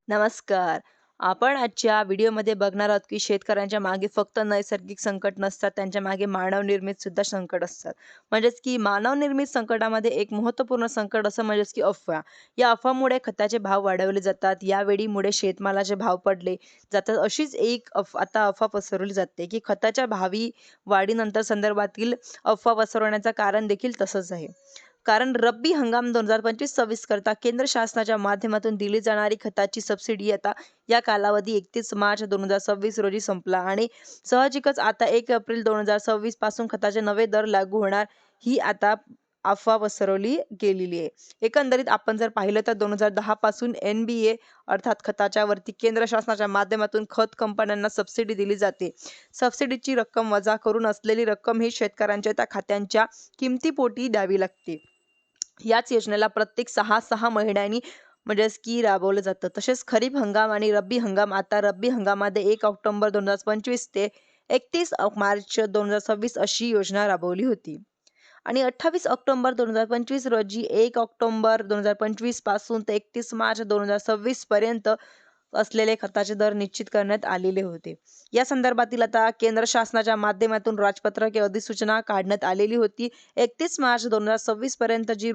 नमस्कार. आपण आजच्या व्हिडिओमध्ये बघणार आहोत, की शेतकऱ्यांच्या मागे फक्त नैसर्गिक संकट नसतात, त्यांच्या मागे मानवनिर्मित सुद्धा संकट असतात. म्हणजेच की मानवनिर्मित संकटामध्ये एक महत्त्वपूर्ण संकट असं म्हणजेच की अफवा. या अफवामुळे खताचे भाव वाढवले जातात. यावेळीमुळे शेतमालाचे भाव पडले जातात. अशीच एक आता अफवा पसरवली जाते, की खताच्या भावी वाढीनंतर संदर्भातील अफवा पसरवण्याचं कारण देखील तसंच आहे. कारण रब्बी हंगाम 2025-26 करता केंद्र शासनाच्या माध्यमातून दिली जाणारी खताची सबसिडी आता या कालावधी 31 मार्च 2026 रोजी संपला आणि साहजिकच आता 1 एप्रिल 2026 पासून खताचे नवे दर लागू होणार ही आता अफवा पसरवली गेलेली आहे. एकंदरीत आपण जर पाहिलं तर 2010 पासून NBA अर्थात खताच्या वरती केंद्र शासनाच्या माध्यमातून खत कंपन्यांना सबसिडी दिली जाते. सबसिडीची रक्कम वजा करून असलेली रक्कम ही शेतकऱ्यांच्या त्या खात्यांच्या किमतीपोटी द्यावी लागते. याच योजनेला प्रत्येक 6 महिन्यांनी म्हणजेच की राबवलं जातं. तसेच खरीप हंगाम आणि रब्बी हंगाम आता रब्बी हंगामामध्ये 1 ऑक्टोबर 2025 ते 31 मार्च 2026 अशी योजना राबवली होती. आणि 28 ऑक्टोबर 2025 रोजी 1 ऑक्टोबर 2025 पासून ते 31 मार्च 2026 पर्यंत असलेले खताचे दर निश्चित करण्यात आलेले होते. या संदर्भातील आता केंद्र शासनाच्या माध्यमातून राजपत्रक अधिसूचना काढण्यात आलेली होती. 31 मार्च 2026 पर्यंत जी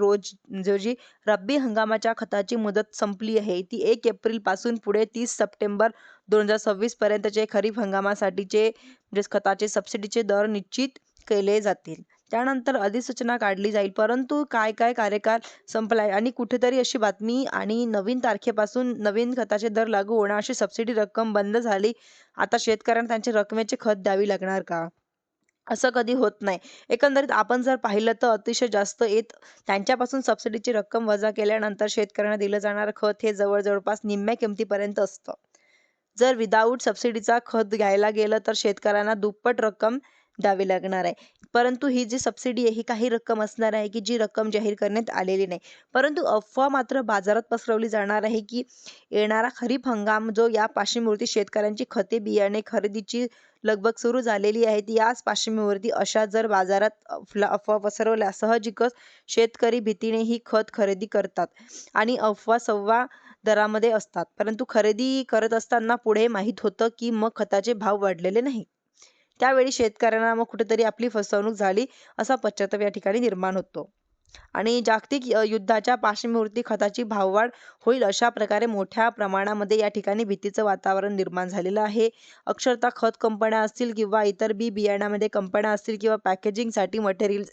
रब्बी हंगामाच्या खताची मुदत संपली आहे ती 1 एप्रिल पासून पुढे 30 सप्टेंबर 2026 पर्यंतचे खरीप हंगामासाठीचे खताचे सबसिडीचे दर निश्चित केले जातील. त्यानंतर अधिसूचना काढली जाईल. परंतु काय कार्यकाळ संपलाय आणि कुठेतरी अशी बातमी आणि नवीन तारखेपासून नवीन खताचे दर लागू होणार, अशी सबसिडी रक्कम बंद झाली. आता शेतकऱ्यांना त्यांच्या रकमेचे खत द्यावी लागणार का? असं कधी होत नाही. एकंदरीत आपण जर पाहिलं तर अतिशय जास्त त्यांच्यापासून सबसिडीची रक्कम वजा केल्यानंतर शेतकऱ्यांना दिलं जाणारं खत हे जवळपास निम्म्या किमतीपर्यंत असतं. जर विदाऊट सबसिडीचा खत घ्यायला गेलं तर शेतकऱ्यांना दुप्पट रक्कम द्यावी लागणार आहे. परंतु ही जी सबसिडी आहे ही काही रक्कम असणार आहे, की जी रक्कम जाहीर करण्यात आलेली नाही. परंतु अफवा मात्र बाजारात पसरवली जाणार आहे, की येणारा खरीप हंगाम जो या पार्श्वभूमीवरती शेतकऱ्यांची खते बियाणे खरेदीची लगबग सुरू झालेली आहे. याच पार्श्वभूमीवरती अशा जर बाजारात अफवा पसरवल्या साहजिकच शेतकरी भीतीने ही खत खरेदी करतात आणि अफवा सव्वा दरामध्ये असतात. परंतु खरेदी करत असताना पुढे माहीत होतं, की मग खताचे भाव वाढलेले नाही. त्यावेळी शेतकऱ्यांना मग कुठेतरी आपली फसवणूक झाली असा पश्चाताप या ठिकाणी निर्माण होतो. आणि जागतिक युद्धाच्या पार्श्वभूमीवरती खताची भाववाढ होईल अशा प्रकारे मोठ्या प्रमाणामध्ये या ठिकाणी भीतीचं वातावरण निर्माण झालेलं आहे. अक्षरशः खत कंपन्या असतील किंवा इतर बियाण्यामध्ये कंपन्या असतील किंवा पॅकेजिंगसाठी मटेरियल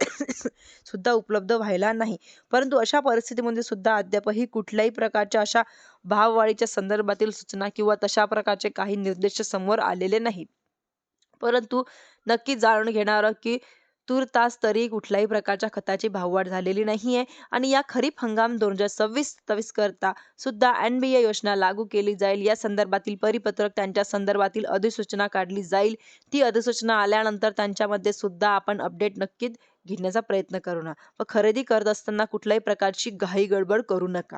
सुद्धा उपलब्ध व्हायला नाही. परंतु अशा परिस्थितीमध्ये सुद्धा अद्यापही कुठल्याही प्रकारच्या अशा भाववाढीच्या संदर्भातील सूचना किंवा तशा प्रकारचे काही निर्देश समोर आलेले नाहीत. परंतु नक्की जाणून घेणार आहोत, की तूर्तास तरी कुठल्याही प्रकारच्या खताची भाववाढ झालेली नाहीये आणि या खरीप हंगाम 2026-27 करता सुद्धा NBA योजना लागू केली जाईल. या संदर्भातील परिपत्रक त्यांच्या संदर्भातील अधिसूचना काढली जाईल. ती अधिसूचना आल्यानंतर त्यांच्यामध्ये सुद्धा आपण अपडेट नक्कीच घेण्याचा प्रयत्न करू ना. व खरेदी करत असताना कुठल्याही प्रकारची घाई गडबड करू नका.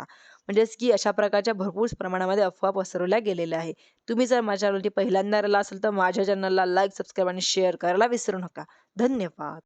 म्हणजेच की अशा प्रकारच्या भरपूर प्रमाणामध्ये अफवा पसरवल्या गेलेल्या आहे. तुम्ही जर माझ्या चॅनलवरती पहिल्यांदा आला असेल तर माझ्या चॅनलला लाईक, सबस्क्राईब आणि शेअर करायला विसरू नका. धन्यवाद.